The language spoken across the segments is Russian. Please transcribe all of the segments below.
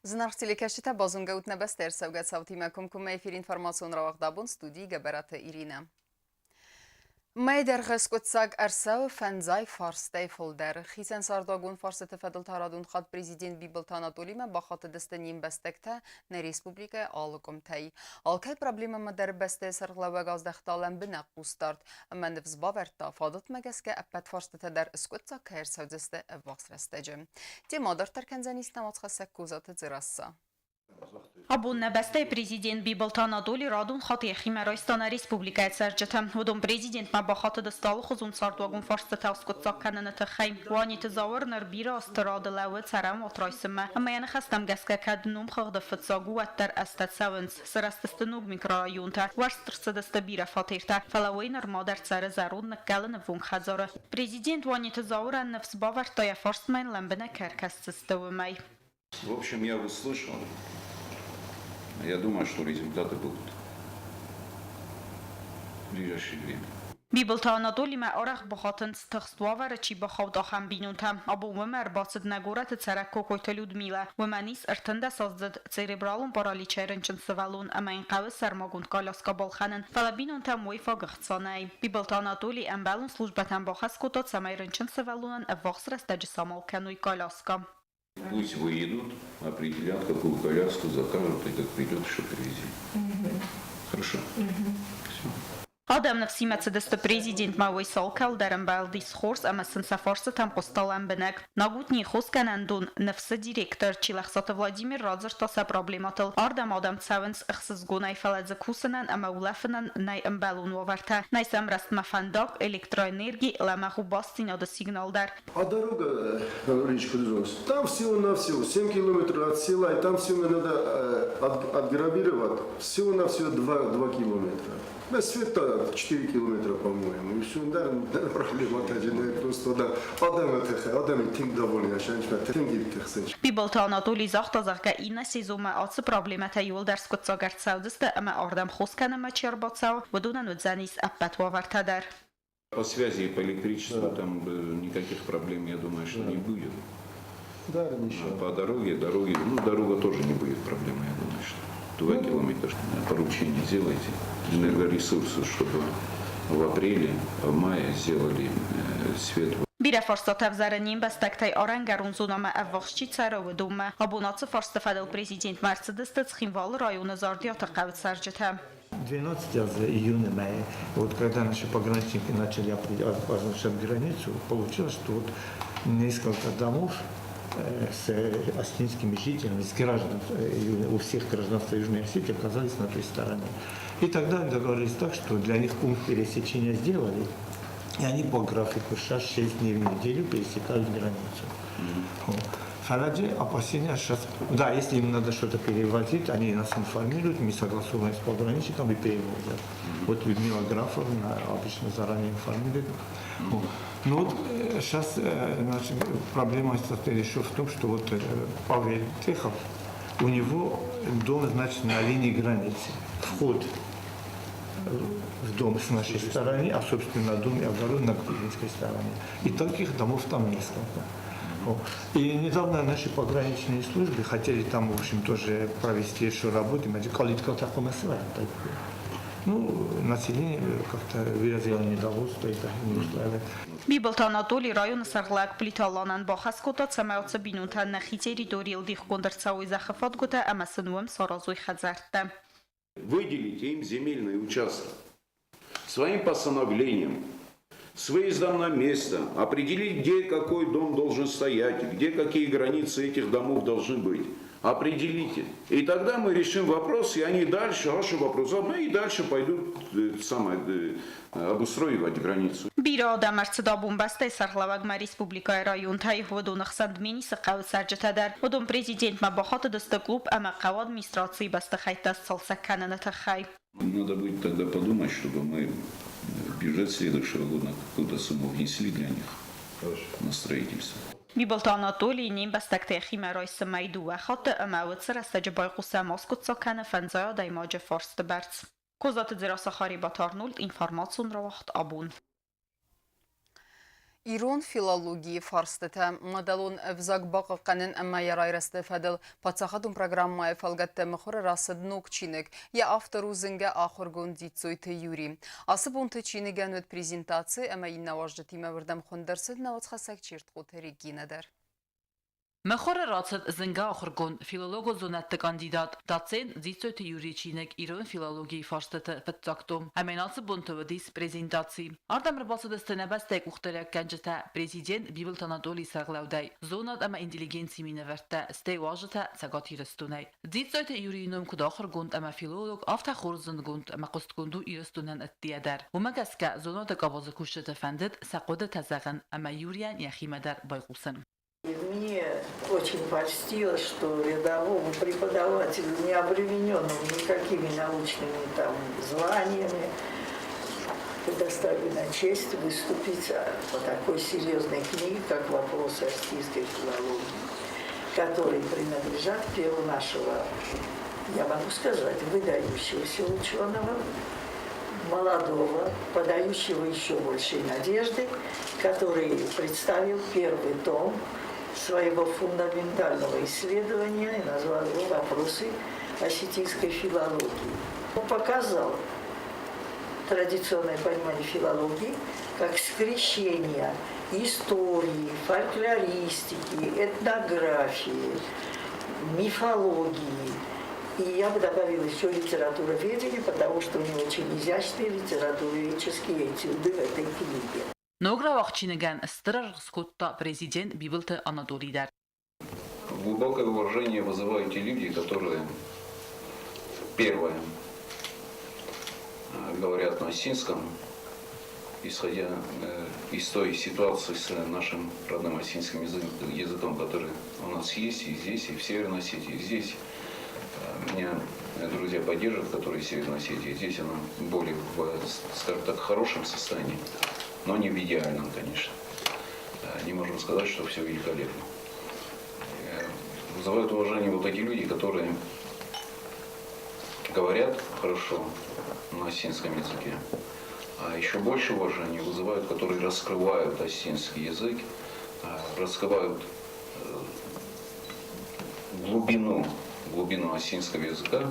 Զնարխցիլիքաշիթա բազունգաուտ նեբեստեր սավգացավթի մեկում կում էվիր ինформացիոն ռավաղդաբուն ստուդիի գաբարատը իրինը։ Մայդեր ғսկուտսակ արսավ ֆանզայ ֆարստay ֆոլդեր խիզեն սարդագուն ֆարսետը ֆեդլ թարադուն խատ պրեզիդենտ բիբլթան ատոլիմը բախատը դստենին բեստեկտը ներ ռեսպուբլիկա ալուկում թեյ։ Ալքայ պրաբլիմը մդեր բեստե սրղլավագ ազդեղտալեն բնակ ուստարտ մանդև զբավերտա ֆադոտ մագեսկե ապատ ֆարստետը դեր սկուտսակ հերսավձեստե վախսրեստեջը։ Տիմադար tərkənzənis namotsxasək kuzatı цирасса. Абун небесте президент Библтан Адоли радун хати Химеройстана республикает сарджетам. Водом президент ма бахаты дастал хузун сардвагун фарста таускут закканана тахай. Вани тезавр нербира астрада лавы царам отрайсыма. Ама яны хастам гаска каднум хагда фатсагу аттар астат савенс. Сарастыстануг микрорайонта. Варстрса дастабира фатирта. Фалавейнер мадар цары зарун наккалын вун хазара. Президент вани тезавр аннефс бавартая фарстмайн ламбена керкастыстывымай. В общем, я услышал. Я думаю, что результаты будут в ближайшее время. Библтан Адоли ма арах бахатен стахствавар чи бахавда хам бинунта. Абу мер бацд нагорат царакко койта Людмила. Вманис артында саздад церебралун параличеренчен савалун амайн қавы сармагун каляска балханен. Фалабинунта муйфа гахцанай. Библтан Адоли амбалун службатан бахас котот самайренчен савалунан авахсрастаджи самал кануй каляска. Пусть выедут, определят, какую коляску закажут и как придет, что привезет. Хорошо? Все. Adam nefsi Mercedes prezident ma Weysal Kalderem Baldis Khors ama сенсафарсы там посталан бенек. Нагутни хосканандун нефси директор Чилахсата Владимир Радзертаса проблематыл. Ардам адам цавенс ихсызгунай фаладзе кусанан ama улафанан най амбалун варта. Найсам раст мафандак электроэнергии ламаху бастин ада сигналдар. А дорога, Речка Дузос, там всего-навсего 7 километров от села, и там все надо отграбировать. Всего-навсего 2 километра. Без света 4 километра, по-моему. И все, да, проблема даже просто, да. Адам тем доволен, а шанчма тем гибтехсенч. Библтан Адоли захтазарга ина сезома ацы проблемата юл дарскут загарцаудысты, ама ардам хосканама чербацау, вадунан удзанис аппат вавартадар. По связи и по электричеству там никаких проблем, я думаю, что не будет. Да, ничего. По дороге, дорога тоже не будет проблемы, я думаю, что 2 километра. Поручение сделайте энергоресурсы, чтобы в апреле, в мае сделали свет. Bira farsta vzaraniem bestektaj arangarun zunama avvaxchi tsara duma. Abunatsı farsta fedel prezident Mercedes Тцхинвал района зардията қавит сарджета. 12 июня, мая, вот когда наши пограничники начали обозначать границу, получилось, что вот несколько домов с осетинскими жителями, с граждан, у всех гражданства Южной Осетии оказались на той стороне. И тогда договорились так, что для них пункт пересечения сделали, и они по графику 6 дней в неделю пересекают границу. Хараджи опасения сейчас, да, если им надо что-то перевозить, они нас информируют, мы согласовываем с пограничником и перевозят. Вот Людмила Графовна обычно заранее информирует. Но вот сейчас проблема состоит еще в том, что вот Павел Техов, у него дом, значит, на линии границы. Вход в дом с нашей стороны, а собственно дом и огород на грузинской стороне. И таких домов там несколько. И недавно наши пограничные службы хотели там, в общем, тоже провести еще работу, ну, население как-то выразило недовольство, это не устраивает. Библтан Адоли район сарлак плиталанан бахаскота цамаутса бинунтан нахитери дорил дих гондерцауи захафат гота амасануем саразуй хазарта. Выделите им земельный участок своим постановлением, с выездом на место, определить, где какой дом должен стоять, где какие границы этих домов должны быть. Определите. И тогда мы решим вопрос, и они дальше, ваши вопросы, и дальше пойдут обустроивать границу. Бира Дамарцда Бомбастай Сарлавагма Республика район Тайхводу Нахсандмини Сакау Сарджатадар. Водом президент Мабахата Дастаклуб Амакау администрации Бастахайтас Салсакана Тахай. Надо будет тогда подумать, чтобы мы в бюджет следующего года какую-то сумму внесли для них на строительство. Библтан Адоли ним бастактай Химеройса Майду Ахата Амауцер Астаджабай Куса Москут Сакана Фанзая Даймаджа Форст Берц. Козат Дзираса Хариба Тарнулт информацион равахт абун. İran filologiyi farsdete madalon evzak baqaqanın amma yarayraste fadil patsaxadun programmaya falgatte mıxura rasad nok çinik ya aftaru zinge axurgun ditsoyte yuri. Asıbunte çinigen ved prezentasi amma inna vajdatime vردم xundersid navat xasak çirt qoteri gineder. مخور راتد زنگا آخرگون فیلولوگو زونت کاندیدات داتسین زیتسوت یوری چینک ایران فیلولوگی فارستت فتاکتوم امیناس بونتو ودیس پرزنتاسی آردم رباسد استنبستک اختراع کنجتا پرزیدنت بیبل تانادولی سرگلودای زونات اما انتلیجنسی مینورتا استیواجتا سگاتی رستونای زیتسوت یوری نوم کد آخرگون اما فیلولوگ آفتا خورزندگوند اما قستگوندو ایرستونن اتیادر و مگسکا زونات کابوز کشت فندت سقود تزغن اما یوریان یخیمدر بایقوسن. Мне очень польстило, что рядовому преподавателю, не обремененному никакими научными там званиями, предоставлена честь выступить по такой серьезной книге, как «Вопросы астийской филологии», которые принадлежат перу нашего, я могу сказать, выдающегося ученого, молодого, подающего еще большей надежды, который представил первый том своего фундаментального исследования и назвал его «Вопросы осетинской филологии». Он показал традиционное понимание филологии как скрещение истории, фольклористики, этнографии, мифологии. И я бы добавила еще литературоведение, потому что у него очень изящные литературоведческие этюды в этой книге. نوگرا وقتچینگان استرار скотта президент Бибелте Анатолийдар. Глубокое уважение вызывают те люди, которые первое говорят на осетинском, исходя из той ситуации с нашим родным осетинским языком, который у нас есть и здесь, и в Северной Осетии, и здесь. Меня друзья поддерживают, которые в Северной Осетии. Здесь она более, скажем так, хорошем состоянии, но не в идеальном, конечно. Не можем сказать, что все великолепно. Вызывают уважение вот эти люди, которые говорят хорошо на осетинском языке, а еще больше уважения вызывают, которые раскрывают осетинский язык, раскрывают глубину осетинского языка.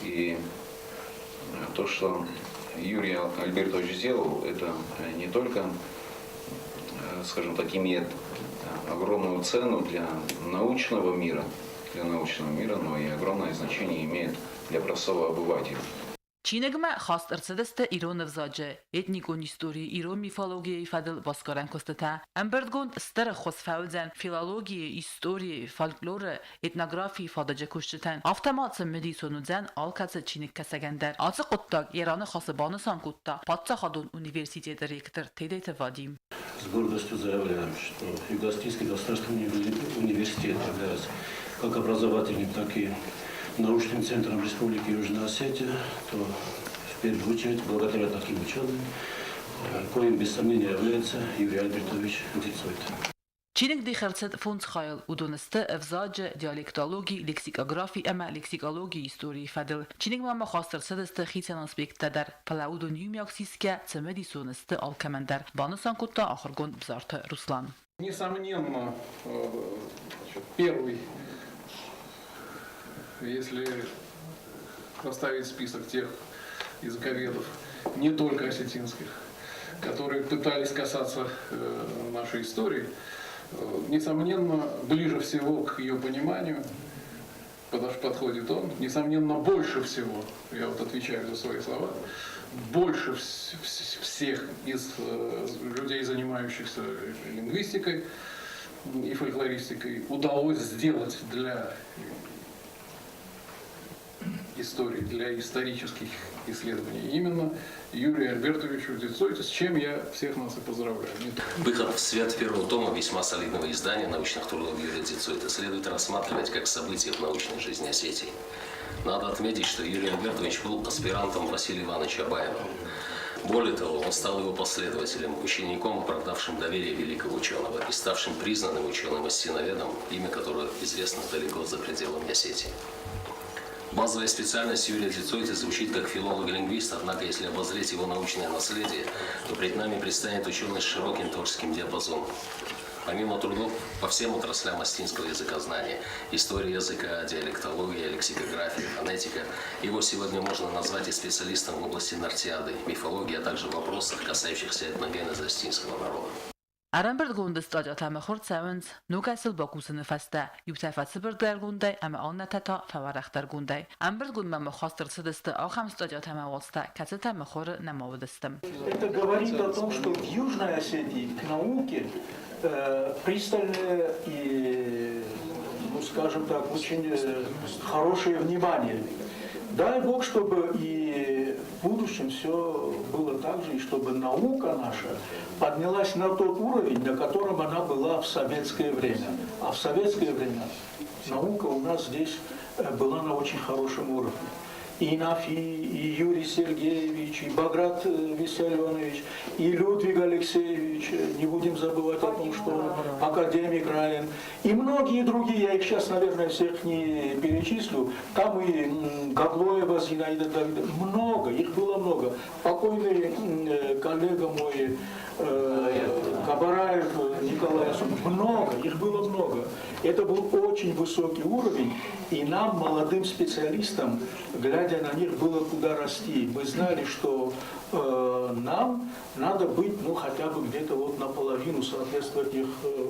И то, что Юрий Альбертович сделал, это не только, скажем так, имеет огромную цену для научного мира, но и огромное значение имеет для простого обывателя. چینگمه خواست ارتدست ایران وزاجه اتنیکون هیستوری ایران میفالوگی فدل باسکارن کستتا امبردگون استر خصفاوزن فیلولوژی هیستوری فولکلور اتنوگرافی فادجه کشتن افتمات مدی سونودزن آلکاس چینگ کسگندر آت قطاق ایران خاص بانسان قطا پاتسا خادون университет ректор тедете Вадим. С гордостью заявляем, что Юго-Осетинский государственный университет является как образовательным, так и научным центром Республики Южная Осетия, то в первую очередь благодаря таким ученым, коим без сомнения является Юрий Альбертович Дицойт. چینگ دیخرت فونس خیال و دونسته افزاج دیالکتولوژی لکسیکوگرافی اما لکسیکولوژی هیستوری فدل چینگ ما خواستر سدست خیتن اسپیکت در پلاودون یومیاکسیسکه تمدی سونسته آلکمندر بانسان کتا آخرگون بزارت روسلان. Несомненно, первый, если поставить список тех языковедов, не только осетинских, которые пытались касаться нашей истории, несомненно, ближе всего к ее пониманию подходит он, несомненно, больше всего, я вот отвечаю за свои слова, больше всех из людей, занимающихся лингвистикой и фольклористикой, удалось сделать для истории, для исторических исследований именно Юрию Альбертовичу Дицойту, с чем я всех нас и поздравляю. Выход в свет первого тома весьма солидного издания научных трудов Юрия Дицойта следует рассматривать как событие в научной жизни Осетии. Надо отметить, что Юрий Альбертович был аспирантом Василия Ивановича Абаева. Более того, он стал его последователем, учеником, оправдавшим доверие великого ученого и ставшим признанным ученым-осетиноведом, имя которого известно далеко за пределами Осетии. Базовая специальность Юрия Дзицойты звучит как филолог-лингвист, однако если обозреть его научное наследие, то перед нами предстанет ученый с широким творческим диапазоном. Помимо трудов по всем отраслям астинского языкознания, история языка, диалектология, лексикография, фонетика, его сегодня можно назвать и специалистом в области нартиады, мифологии, а также в вопросах, касающихся этногенеза астинского народа. Aramberg gunda stadiat am khort savens nugasel bakusene fasta yutafat sibirder gunda am annatata fawarachtar gunda Amberg gund mam khastr sidiste akham stadiat am wasta katata mkhor namawdistem. Это говорит о том, что в Южной Осетии к науке пристальное и, ну, скажем так, очень хорошее внимание. Дай Бог, чтобы и в будущем все было так же, и чтобы наука наша поднялась на тот уровень, на котором она была в советское время. А в советское время наука у нас здесь была на очень хорошем уровне. И Нафи, и Юрий Сергеевич, и Баграт Виссарионович, и Людвиг Алексеевич, не будем забывать о том, что академик Райан, и многие другие, я их сейчас, наверное, всех не перечислю, там и Габлоева Зинаида Давидовна, много, их было много. Покойный коллега мой, Кабараев Николай, много, их было много. Это был очень высокий уровень, и нам, молодым специалистам, глядя на них, было куда расти. Мы знали, что нам надо быть, ну, хотя бы где-то вот наполовину соответствовать их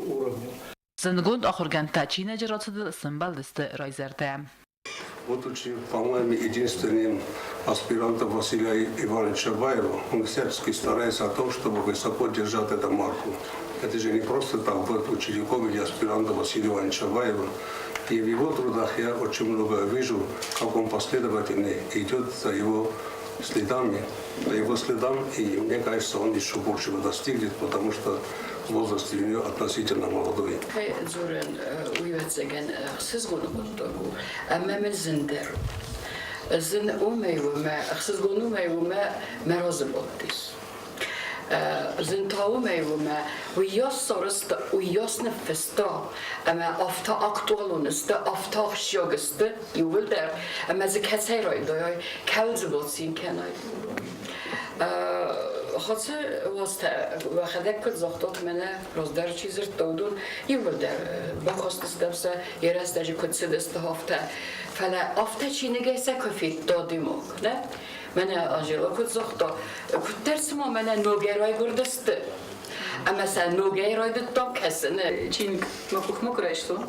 уровню. Сангунд ахурган тачина джеротсд симбалисте райзерте. Будучи, по-моему, единственным аспирантом Василия Ивановича Байру, он всячески старается о том, чтобы высоко держать эту марку. Это же не просто так быть учеником или аспирантом Василия Ивановича Байру. И в его трудах я очень много вижу, как он последовательно идет за его следам, и мне кажется, он еще большего достигнет, потому что возраст у него относительно молодой. Zintaumejume, ujosorste, ujosnefeste, afta aktualuneste, afta sjogeste, juvelder, ze ketseroidoy, kauzubotsin kenay. خاطر واسطه وخدك كل زغطات منه رازدار چیزر دادون یولدر با خواست دبسه یه راستجی کد سدست هفته فلا هفته چی نگیسه کفیت دادیمو نه من آجیلا کد زغطا کد درس ما من نوگرای گردسته اما سن نوگرای دادم کسنه چین مکوخ کرایشتون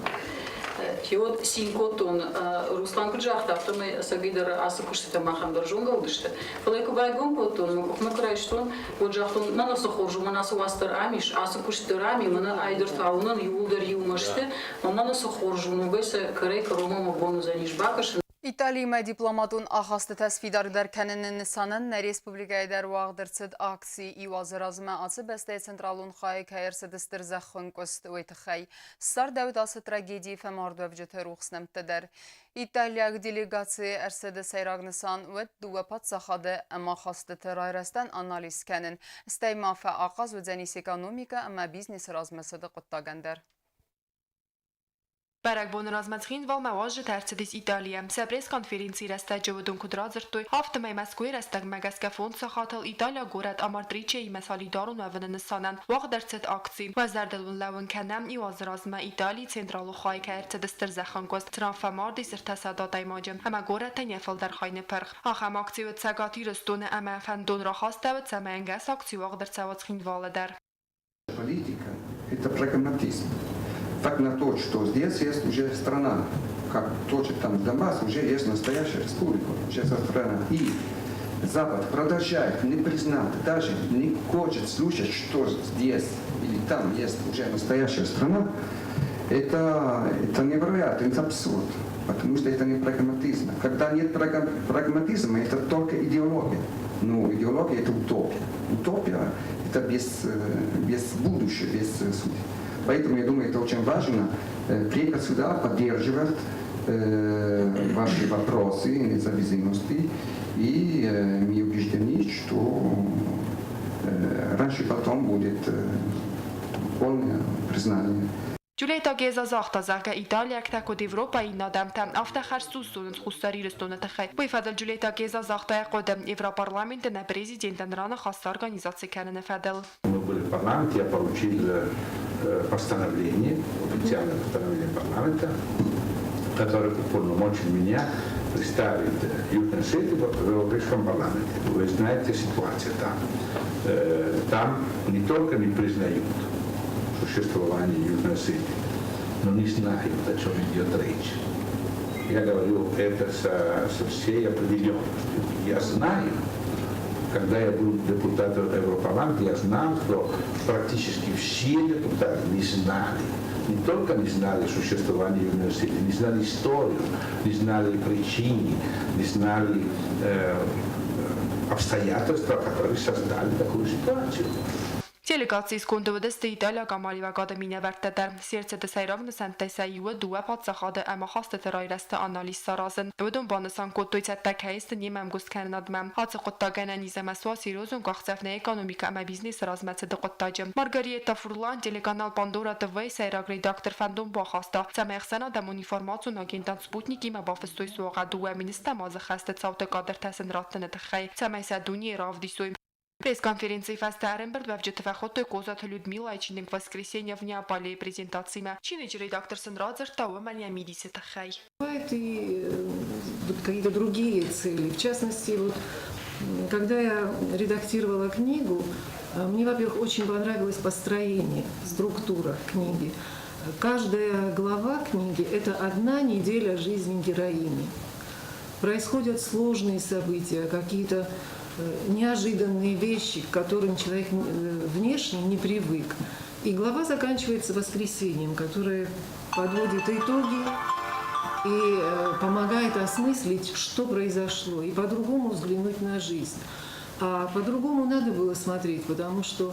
Хиот синкотон Руслан Куджахтав, мы сагидер асакушта махам доржунга удышты. Фалайку байгон потон, мы крайштон, Куджахтон на нас охожу, мы нас вастер амиш, асакушта рами, мы на айдер таунан, юлдер юмашты, но мы нас охожу, но весе крейка рома бonu заниш бакаш. İtalya diplomatun axastı təsvidar dərkəninin nisanın nə Respublikaya dər vağdırçıd aksi ivazı razımə açı bəstəyə centralun xayı kəyərsədistir zəxün qost uytıxay. Star dəvdası tragediyi fəmardu əvcətə ruxsnəmtədər. İtalya delegasiya ərsədə seyraq nisan və duvapat zaxadı əma xastı terörəstən analiz kənin. İstəyma fə aqaz və cənis ekonomika əmə biznes razməsidə qıttagəndər. Baragbo'n razmatxin val mawaj tərçədis İtaliya. Səbres konferensi rəstə cəvudun kudrazırtı. Hafta may Moskva rəstəg məgəskə fond saxatal İtaliya gorad amartriçə məsalidarun əvənin sanan. Vaq dərçəd aksi. Vəzərdəlun lavun kənəm ivaz razma İtali centralu xay kərçədistir zəxan qost. Transformar disir təsədat aymacım. Əmə gorad tənəfəl dar xayni pərx. Axam aksi və tsəgati rəstun əmə fəndun raxastə və tsəməyəngəs aksi vaq dərçəvatxin valadər. Политика – это прагматизм. Так на то, что здесь есть уже страна, как точно там Донбасс, уже есть настоящая республика, уже страна. И Запад продолжает не признать, даже не хочет слушать, что здесь или там есть уже настоящая страна. Это невероятно, это абсурд, потому что это не прагматизм. Когда нет прагматизма, это только идеология. Но идеология – это утопия. Утопия – это без будущего, без сути. Поэтому, я думаю, это очень важно. Приехать сюда, поддерживать ваши вопросы независимости. И мы убеждены, что раньше потом будет полное признание. Ջուլիետա գեզազախտա զարգա Իտալիա կտակոդ Եվրոպայի նադամտամ ավտախար սուսունց խուստարի ռստոնը տխայ։ Բույֆադել Ջուլիետա գեզազախտա կոդեմ Европарламента на президента Нрана хас организации Канана Федел. Мы были в парламенте, я получил постановление, официальное постановление парламента, которое уполномочил меня представить Южную Осетию в Европейском парламенте. Вы знаете ситуацию там. Там не только не признают существование Южной Осетии, но не знают, о чем идет речь. Я говорю это со всей определенностью. Я знаю, когда я был депутатом Европарламента, я знал, что практически все депутаты не знали. Не только не знали существование Южной Осетии, не знали историю, не знали причины, не знали обстоятельства, которые создали такую ситуацию. Делегации скондоводесты Италия Камалива Академия вертедер. Сердце десайравны сантайсайуа дуа пацахады ама хасты терайресты анализ саразын. Удум банысан коттойцат такайсты немем густ кэнадмам. Хацы коттагана низамасуа сирозун гахцафна экономика ама бизнес размацы дықоттажым. Маргариета Фурлан, телеканал Пандора ТВ, сайраг редактор фандом бахаста. Цамайхсана дамон информацию агентан спутник има бафыстой суага дуа министа мазы хасты цауты кадр тәсін раттыны тахай. Цамайса дуни равдисуй. Пресс-конференции Фастаренберг вовчет охотой козат Людмила Айчинник в воскресенье в Неаполе презентациями. Чиныч редактор Сенрадзер того Мальямидиси Тахай. Бывают и какие-то другие цели. В частности, вот, когда я редактировала книгу, мне, во-первых, очень понравилось построение, структура книги. Каждая глава книги – это одна неделя жизни героини. Происходят сложные события, какие-то неожиданные вещи, к которым человек внешне не привык. И глава заканчивается воскресеньем, которое подводит итоги и помогает осмыслить, что произошло, и по-другому взглянуть на жизнь. А по-другому надо было смотреть, потому что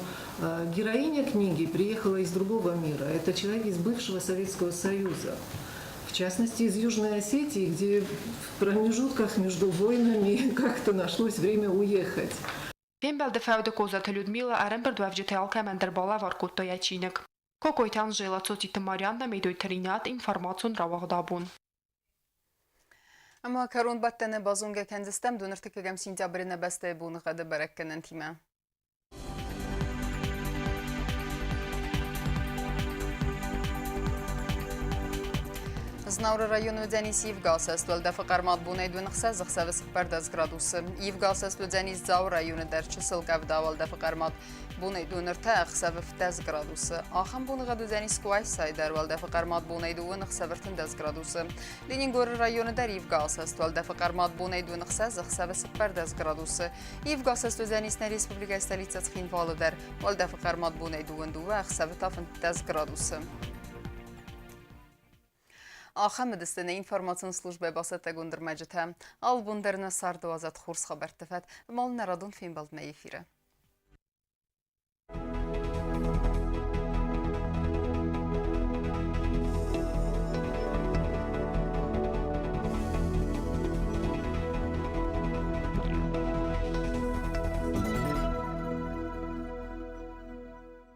героиня книги приехала из другого мира. Это человек из бывшего Советского Союза. В частности, из Южной Осетии, где в промежутках между войнами как-то нашлось время уехать. Пембелде фауды козат Людмила Аренберд вовчете алкамендер бала варкутто ячинек. Кокойтан жила цоцит Марианна медой теринат информацию равагдабун. اما کرون بطن بازونگ کندستم دونرتکگم سینتیابرین بسته بون غده برکنن تیمه. Знаура району Дзянис Евгалсас, Лдефа Кармат Бунай Дуэнхса, Захсавес Пардас градусы. Евгалсас Дзянис Заур району Дерчисел Гавда, Лдефа Кармат Бунай Дуэнерта, Ахсавев 10 градусы. Ахам Бунга Дзянис Куай Сайдар, Лдефа Кармат Бунай Дуэнхсавертен 10 градусы. Ленингор району Дер Евгалсас, Лдефа Кармат Бунай Дуэнхса, Захсавес Пардас градусы. Евгалсас Дзянис на Республика столица Цхинвалдер, Лдефа Кармат Бунай Дуэндуэ, Ахсаветафен 10 градусы. آخر دستن اینفورماسیون службы басата гундермаджета. Албундерна сарду азат хурс хабар тефет. Мал нарадун фин балд на эфире.